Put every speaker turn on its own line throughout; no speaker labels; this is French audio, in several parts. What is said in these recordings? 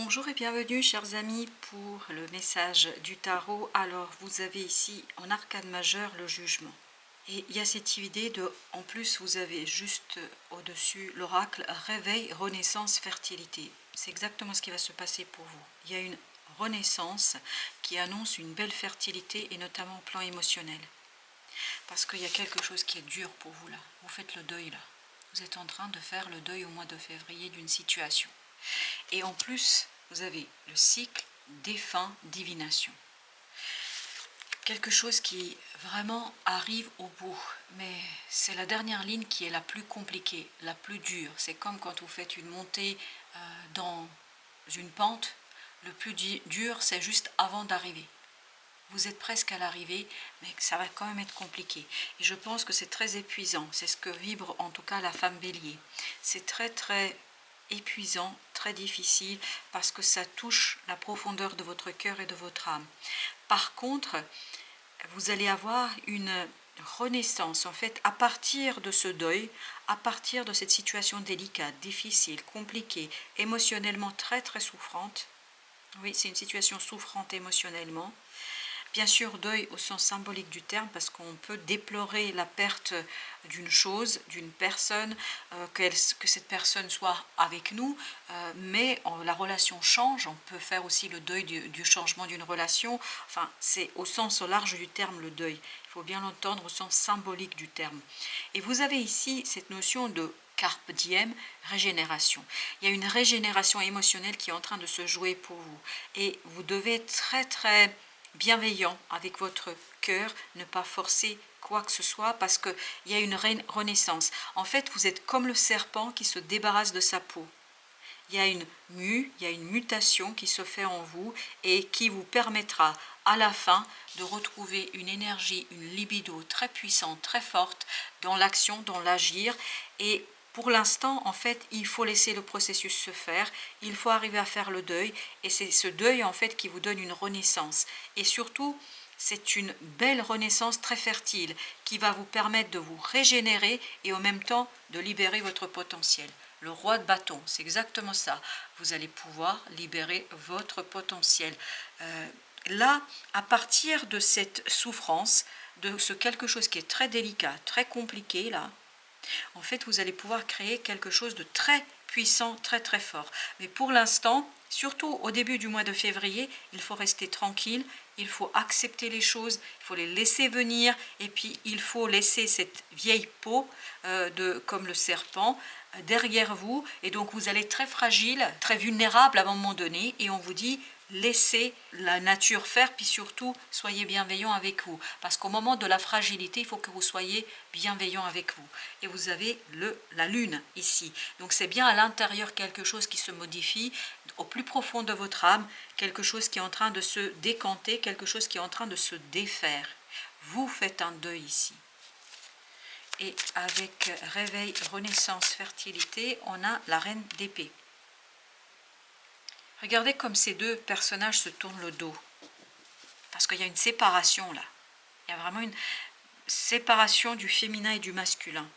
Bonjour et bienvenue chers amis pour le message du tarot. Alors vous avez ici en arcane majeur le jugement. Et il y a cette idée de, en plus vous avez juste au-dessus l'oracle réveil, renaissance, fertilité. C'est exactement ce qui va se passer pour vous. Il y a une renaissance qui annonce une belle fertilité et notamment au plan émotionnel. Parce qu'il y a quelque chose qui est dur pour vous là. Vous faites le deuil là. Vous êtes en train de faire le deuil au mois de février d'une situation. Et en plus, vous avez le cycle défunt divination. Quelque chose qui vraiment arrive au bout. Mais c'est la dernière ligne qui est la plus compliquée, la plus dure. C'est comme quand vous faites une montée dans une pente. Le plus dur, c'est juste avant d'arriver. Vous êtes presque à l'arrivée, mais ça va quand même être compliqué. Et je pense que c'est très épuisant. C'est ce que vibre en tout cas la femme bélier. C'est très épuisant, très difficile, parce que ça touche la profondeur de votre cœur et de votre âme. Par contre, vous allez avoir une renaissance, en fait, à partir de ce deuil, à partir de cette situation délicate, difficile, compliquée, émotionnellement très souffrante. Oui, c'est une situation souffrante émotionnellement. Bien sûr, deuil au sens symbolique du terme, parce qu'on peut déplorer la perte d'une chose, d'une personne, que cette personne soit avec nous, mais la relation change. On peut faire aussi le deuil du changement d'une relation. Enfin, c'est au sens large du terme le deuil. Il faut bien l'entendre au sens symbolique du terme. Et vous avez ici cette notion de carpe diem, régénération. Il y a une régénération émotionnelle qui est en train de se jouer pour vous. Et vous devez être très bienveillant avec votre cœur, ne pas forcer quoi que ce soit parce qu'il y a une renaissance. En fait, vous êtes comme le serpent qui se débarrasse de sa peau. Il y a une mutation qui se fait en vous et qui vous permettra à la fin de retrouver une énergie, une libido très puissante, très forte dans l'action, dans l'agir. Et pour l'instant, en fait, il faut laisser le processus se faire, il faut arriver à faire le deuil, et c'est ce deuil, en fait, qui vous donne une renaissance. Et surtout, c'est une belle renaissance très fertile, qui va vous permettre de vous régénérer et en même temps de libérer votre potentiel. Le roi de bâton, c'est exactement ça. Vous allez pouvoir libérer votre potentiel. Là, à partir de cette souffrance, de ce quelque chose qui est très délicat, très compliqué, là, en fait, vous allez pouvoir créer quelque chose de très puissant, très fort. Mais pour l'instant, surtout au début du mois de février, il faut rester tranquille, il faut accepter les choses, il faut les laisser venir, et puis il faut laisser cette vieille peau, comme le serpent, derrière vous, et donc vous allez être très fragile, très vulnérable à un moment donné, et on vous dit laissez la nature faire, puis surtout soyez bienveillant avec vous, parce qu'au moment de la fragilité, il faut que vous soyez bienveillant avec vous. Et vous avez la lune ici, donc c'est bien à l'intérieur quelque chose qui se modifie, au plus profond de votre âme, quelque chose qui est en train de se décanter, quelque chose qui est en train de se défaire. Vous faites un deuil ici. Et avec réveil, renaissance, fertilité, on a la reine d'épée. Regardez comme ces deux personnages se tournent le dos. Parce qu'il y a une séparation là. Il y a vraiment une séparation du féminin et du masculin.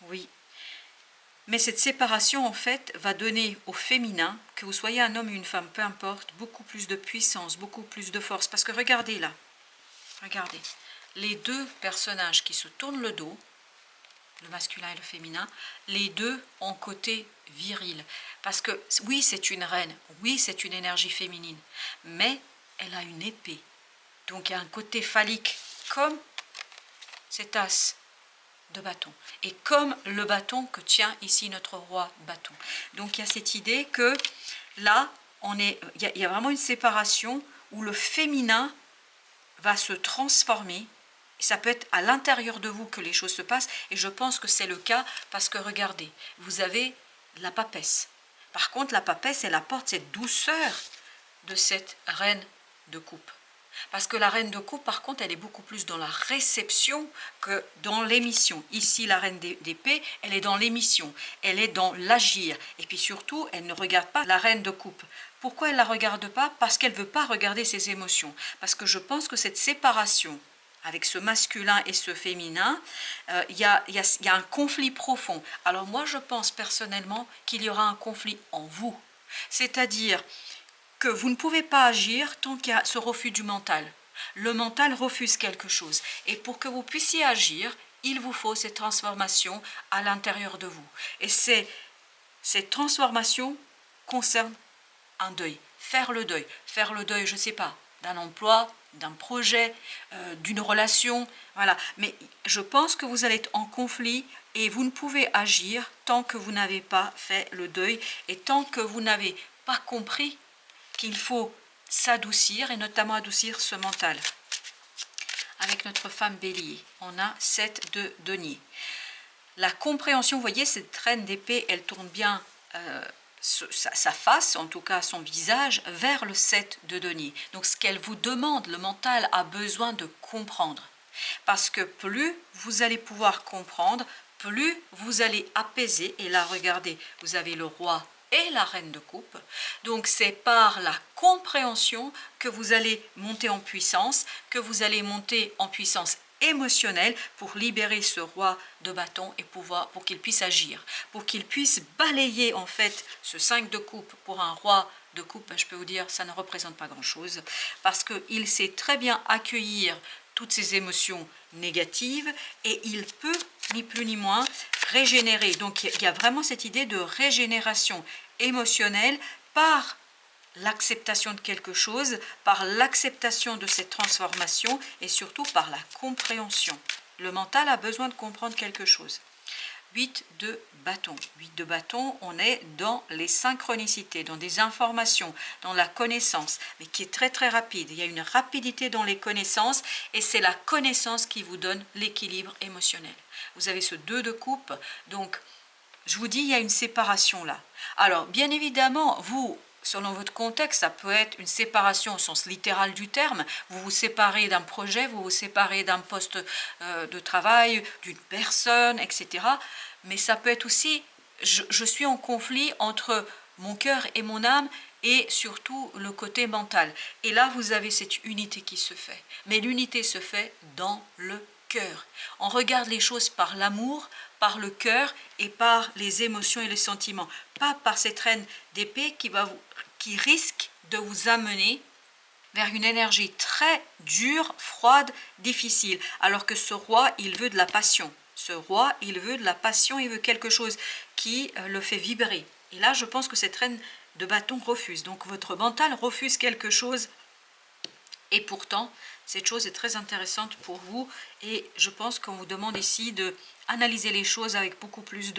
Oui. Mais cette séparation, en fait, va donner au féminin, que vous soyez un homme ou une femme, peu importe, beaucoup plus de puissance, beaucoup plus de force. Parce que regardez là. Regardez. Les deux personnages qui se tournent le dos, le masculin et le féminin, les deux ont côté viril. Parce que oui, c'est une reine, oui, c'est une énergie féminine, mais elle a une épée. Donc il y a un côté phallique, comme cet as de bâton, et comme le bâton que tient ici notre roi bâton. Donc il y a cette idée que là, il y a vraiment une séparation où le féminin va se transformer. Ça peut être à l'intérieur de vous que les choses se passent, et je pense que c'est le cas parce que regardez, vous avez la papesse. Par contre, la papesse, elle apporte cette douceur de cette reine de coupe. Parce que la reine de coupe, par contre, elle est beaucoup plus dans la réception que dans l'émission. Ici, la reine d'épée, elle est dans l'émission, elle est dans l'agir. Et puis surtout, elle ne regarde pas la reine de coupe. Pourquoi elle ne la regarde pas? Parce qu'elle ne veut pas regarder ses émotions. Parce que je pense que cette séparation avec ce masculin et ce féminin, il y a un conflit profond. Alors moi, je pense personnellement qu'il y aura un conflit en vous. C'est-à-dire que vous ne pouvez pas agir tant qu'il y a ce refus du mental. Le mental refuse quelque chose. Et pour que vous puissiez agir, il vous faut cette transformation à l'intérieur de vous. Et cette transformation concerne un deuil. Faire le deuil, je ne sais pas, d'un emploi, d'un projet, d'une relation, voilà. Mais je pense que vous allez être en conflit et vous ne pouvez agir tant que vous n'avez pas fait le deuil et tant que vous n'avez pas compris qu'il faut s'adoucir et notamment adoucir ce mental. Avec notre femme bélier, on a 7 de denier. La compréhension, vous voyez, cette reine d'épée, elle tourne bien sa face, en tout cas son visage, vers le 7 de denier. Donc ce qu'elle vous demande, le mental a besoin de comprendre. Parce que plus vous allez pouvoir comprendre, plus vous allez apaiser. Et là, regardez, vous avez le roi et la reine de coupe. Donc c'est par la compréhension que vous allez monter en puissance, émotionnelle pour libérer ce roi de bâton et pour qu'il puisse agir, pour qu'il puisse balayer en fait ce 5 de coupe. Pour un roi de coupe, je peux vous dire, ça ne représente pas grand-chose parce qu'il sait très bien accueillir toutes ces émotions négatives et il peut, ni plus ni moins, régénérer. Donc il y a vraiment cette idée de régénération émotionnelle par l'acceptation de quelque chose, par l'acceptation de cette transformation et surtout par la compréhension. Le mental a besoin de comprendre quelque chose. 8 de bâton. 8 de bâton, on est dans les synchronicités, dans des informations, dans la connaissance, mais qui est très très rapide. Il y a une rapidité dans les connaissances et c'est la connaissance qui vous donne l'équilibre émotionnel. Vous avez ce 2 de coupe, donc je vous dis, il y a une séparation là. Alors, bien évidemment, vous, selon votre contexte, ça peut être une séparation au sens littéral du terme. Vous vous séparez d'un projet, vous vous séparez d'un poste de travail, d'une personne, etc. Mais ça peut être aussi, je suis en conflit entre mon cœur et mon âme et surtout le côté mental. Et là, vous avez cette unité qui se fait. Mais l'unité se fait dans le cœur. On regarde les choses par l'amour, par le cœur et par les émotions et les sentiments. Pas par cette reine d'épée qui risque de vous amener vers une énergie très dure, froide, difficile. Alors que ce roi, il veut de la passion. Ce roi, il veut de la passion, il veut quelque chose qui le fait vibrer. Et là, je pense que cette reine de bâton refuse. Donc votre mental refuse quelque chose. Et pourtant, cette chose est très intéressante pour vous. Et je pense qu'on vous demande ici de analyser les choses avec beaucoup plus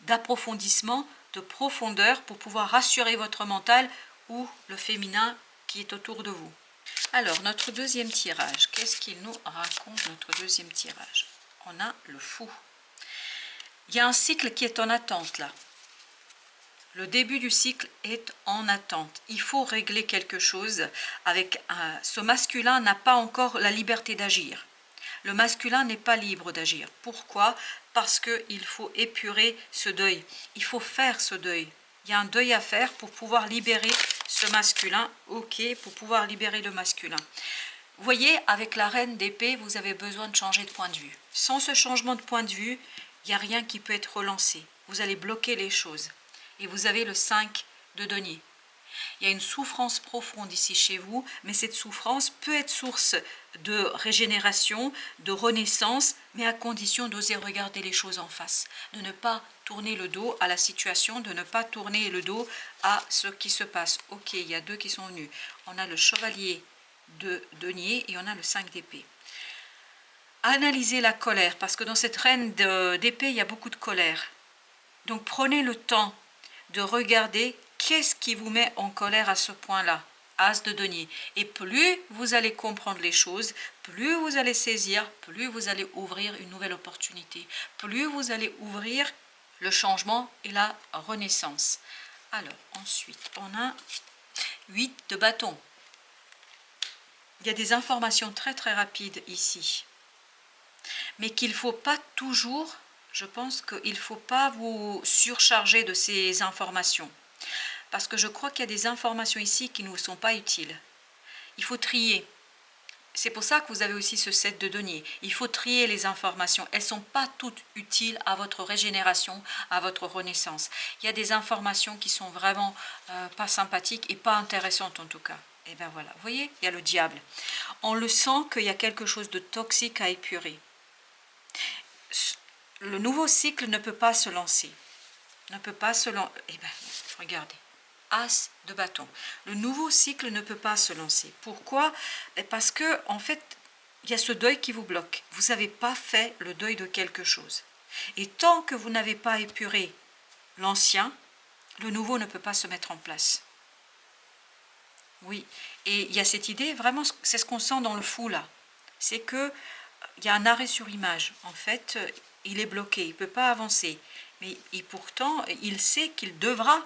d'approfondissement, de profondeur pour pouvoir rassurer votre mental ou le féminin qui est autour de vous. Alors, notre deuxième tirage, qu'est-ce qu'il nous raconte, notre deuxième tirage? On a le fou. Il y a un cycle qui est en attente là. Le début du cycle est en attente. Il faut régler quelque chose avec ce masculin n'a pas encore la liberté d'agir. Le masculin n'est pas libre d'agir. Pourquoi? Parce qu'il faut épurer ce deuil. Il faut faire ce deuil. Il y a un deuil à faire pour pouvoir libérer ce masculin. Ok, pour pouvoir libérer le masculin. Vous voyez, avec la reine d'épée, vous avez besoin de changer de point de vue. Sans ce changement de point de vue, il n'y a rien qui peut être relancé. Vous allez bloquer les choses. Et vous avez le 5 de denier. Il y a une souffrance profonde ici chez vous, mais cette souffrance peut être source de régénération, de renaissance, mais à condition d'oser regarder les choses en face, de ne pas tourner le dos à la situation, de ne pas tourner le dos à ce qui se passe. Ok, il y a 2 qui sont venus. On a le chevalier de denier et on a le 5 d'épée. Analysez la colère, parce que dans cette reine d'épée, il y a beaucoup de colère. Donc prenez le temps de regarder qu'est-ce qui vous met en colère à ce point-là, As de denier. Et plus vous allez comprendre les choses, plus vous allez saisir, plus vous allez ouvrir une nouvelle opportunité, plus vous allez ouvrir le changement et la renaissance. Alors, ensuite, on a 8 de bâton. Il y a des informations très très rapides ici, mais qu'il ne faut pas toujours... Je pense qu'il ne faut pas vous surcharger de ces informations. Parce que je crois qu'il y a des informations ici qui ne vous sont pas utiles. Il faut trier. c'est pour ça que vous avez aussi ce 7 de denier. Il faut trier les informations. Elles ne sont pas toutes utiles à votre régénération, à votre renaissance. Il y a des informations qui sont vraiment pas sympathiques et pas intéressantes en tout cas. Et bien voilà, vous voyez, il y a le diable. On le sent qu'il y a quelque chose de toxique à épurer. Le nouveau cycle ne peut pas se lancer. Ne peut pas se lancer. Eh bien, regardez. As de bâton. Le nouveau cycle ne peut pas se lancer. Pourquoi? Parce que, en fait, il y a ce deuil qui vous bloque. Vous n'avez pas fait le deuil de quelque chose. Et tant que vous n'avez pas épuré l'ancien, le nouveau ne peut pas se mettre en place. Oui, et il y a cette idée, vraiment, c'est ce qu'on sent dans le fou là. C'est que il y a un arrêt sur image. En fait, il est bloqué, il ne peut pas avancer. Mais pourtant, il sait qu'il devra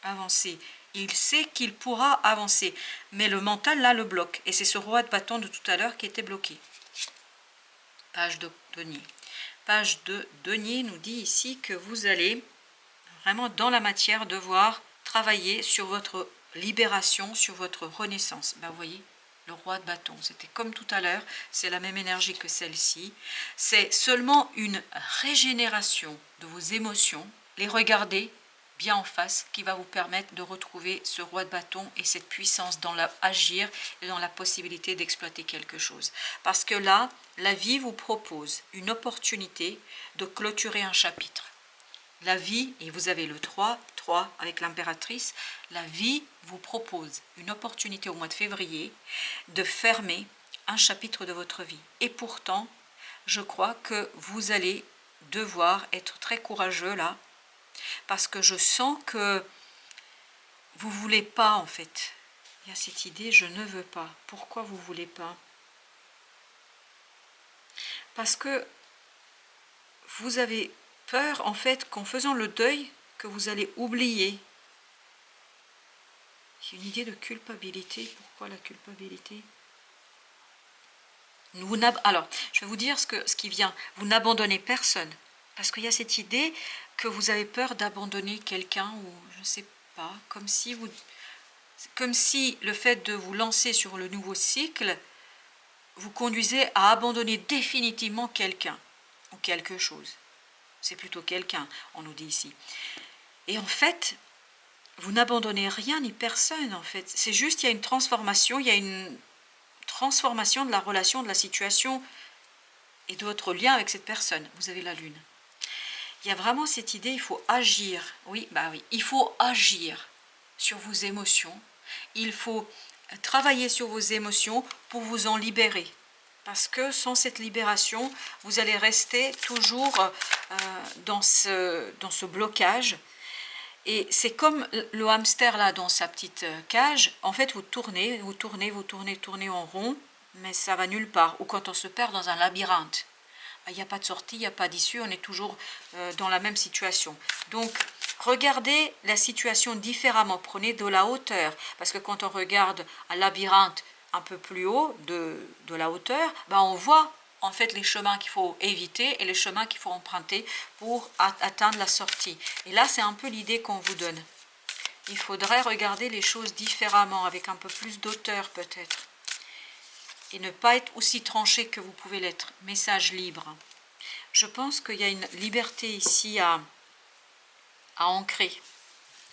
avancer. Il sait qu'il pourra avancer. Mais le mental, là, le bloque. Et c'est ce roi de bâton de tout à l'heure qui était bloqué. Page de denier. Page de denier nous dit ici que vous allez vraiment dans la matière devoir travailler sur votre libération, sur votre renaissance. Ben, vous voyez, le roi de bâton, c'était comme tout à l'heure, c'est la même énergie que celle-ci. C'est seulement une régénération de vos émotions. Les regarder bien en face qui va vous permettre de retrouver ce roi de bâton et cette puissance dans l'agir et dans la possibilité d'exploiter quelque chose. Parce que là, la vie vous propose une opportunité de clôturer un chapitre. La vie, et vous avez le 3 avec l'impératrice, la vie vous propose une opportunité au mois de février de fermer un chapitre de votre vie. Et pourtant, je crois que vous allez devoir être très courageux là, parce que je sens que vous ne voulez pas en fait. Il y a cette idée, je ne veux pas. Pourquoi vous ne voulez pas? Parce que vous avez peur en fait qu'en faisant le deuil, que vous allez oublier. Il y a une idée de culpabilité. Pourquoi la culpabilité? Alors, je vais vous dire ce qui vient. Vous n'abandonnez personne. Parce qu'il y a cette idée que vous avez peur d'abandonner quelqu'un ou je ne sais pas, comme si le fait de vous lancer sur le nouveau cycle vous conduisait à abandonner définitivement quelqu'un ou quelque chose. C'est plutôt quelqu'un, on nous dit ici. Et en fait, vous n'abandonnez rien ni personne, en fait. C'est juste, il y a une transformation, il y a une transformation de la relation, de la situation et de votre lien avec cette personne. Vous avez la lune. Il y a vraiment cette idée, il faut agir. Oui, il faut agir sur vos émotions. Il faut travailler sur vos émotions pour vous en libérer. Parce que sans cette libération, vous allez rester toujours dans ce blocage. Et c'est comme le hamster là dans sa petite cage. En fait, vous tournez en rond, mais ça va nulle part. Ou quand on se perd dans un labyrinthe. Il n'y a pas de sortie, il n'y a pas d'issue, on est toujours dans la même situation. Donc, regardez la situation différemment, prenez de la hauteur. Parce que quand on regarde un labyrinthe un peu plus haut de la hauteur, on voit en fait les chemins qu'il faut éviter et les chemins qu'il faut emprunter pour atteindre la sortie. Et là, c'est un peu l'idée qu'on vous donne. Il faudrait regarder les choses différemment, avec un peu plus d'auteur peut-être. Et ne pas être aussi tranché que vous pouvez l'être. Message libre. Je pense qu'il y a une liberté ici à ancrer.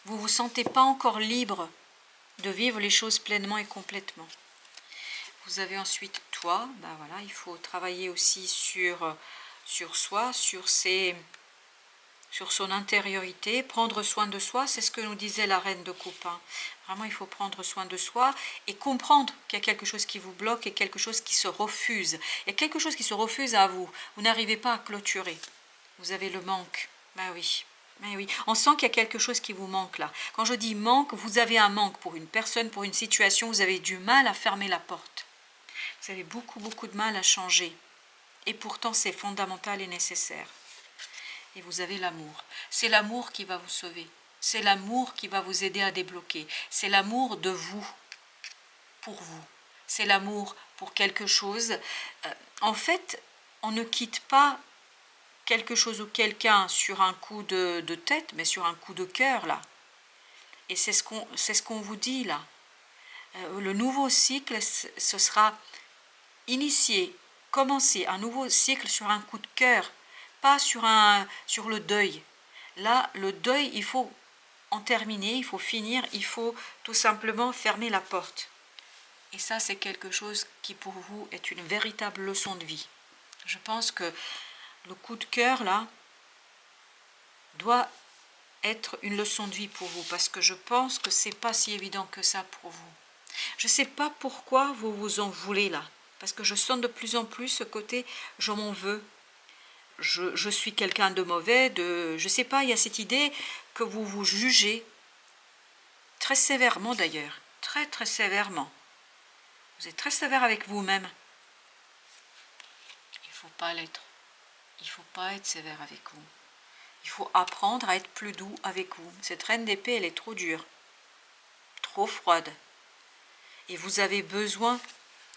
Vous ne vous sentez pas encore libre de vivre les choses pleinement et complètement. Vous avez ensuite toi, voilà, il faut travailler aussi sur soi, sur son intériorité, prendre soin de soi, c'est ce que nous disait la reine de coupe. Vraiment, il faut prendre soin de soi et comprendre qu'il y a quelque chose qui vous bloque et quelque chose qui se refuse. Il y a quelque chose qui se refuse à vous. Vous n'arrivez pas à clôturer. Vous avez le manque. Oui. Oui, on sent qu'il y a quelque chose qui vous manque là. Quand je dis manque, vous avez un manque pour une personne, pour une situation, vous avez du mal à fermer la porte. Vous avez beaucoup de mal à changer. Et pourtant, c'est fondamental et nécessaire. Et vous avez l'amour. C'est l'amour qui va vous sauver. C'est l'amour qui va vous aider à débloquer. C'est l'amour de vous, pour vous. C'est l'amour pour quelque chose. En fait, on ne quitte pas quelque chose ou quelqu'un sur un coup de tête, mais sur un coup de cœur, là. Et c'est ce qu'on vous dit, là. Le nouveau cycle, ce sera initier, commencer un nouveau cycle sur un coup de cœur, pas sur le deuil. Là, le deuil, il faut en terminer, il faut finir, il faut tout simplement fermer la porte. Et ça, c'est quelque chose qui pour vous est une véritable leçon de vie. Je pense que le coup de cœur, là, doit être une leçon de vie pour vous, parce que je pense que c'est pas si évident que ça pour vous. Je sais pas pourquoi vous vous en voulez là, parce que je sens de plus en plus ce côté je m'en veux, je suis quelqu'un de mauvais, je sais pas, il y a cette idée que vous vous jugez très sévèrement d'ailleurs, très très sévèrement. Vous êtes très sévère avec vous-même. Il ne faut pas l'être. Il ne faut pas être sévère avec vous. Il faut apprendre à être plus doux avec vous. Cette reine d'épée, elle est trop dure, trop froide. Et vous avez besoin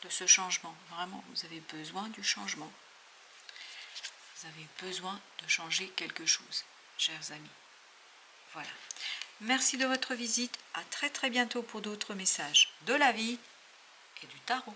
de ce changement. Vraiment, vous avez besoin du changement. Vous avez besoin de changer quelque chose, chers amis. Voilà. Merci de votre visite. À très très bientôt pour d'autres messages de la vie et du tarot.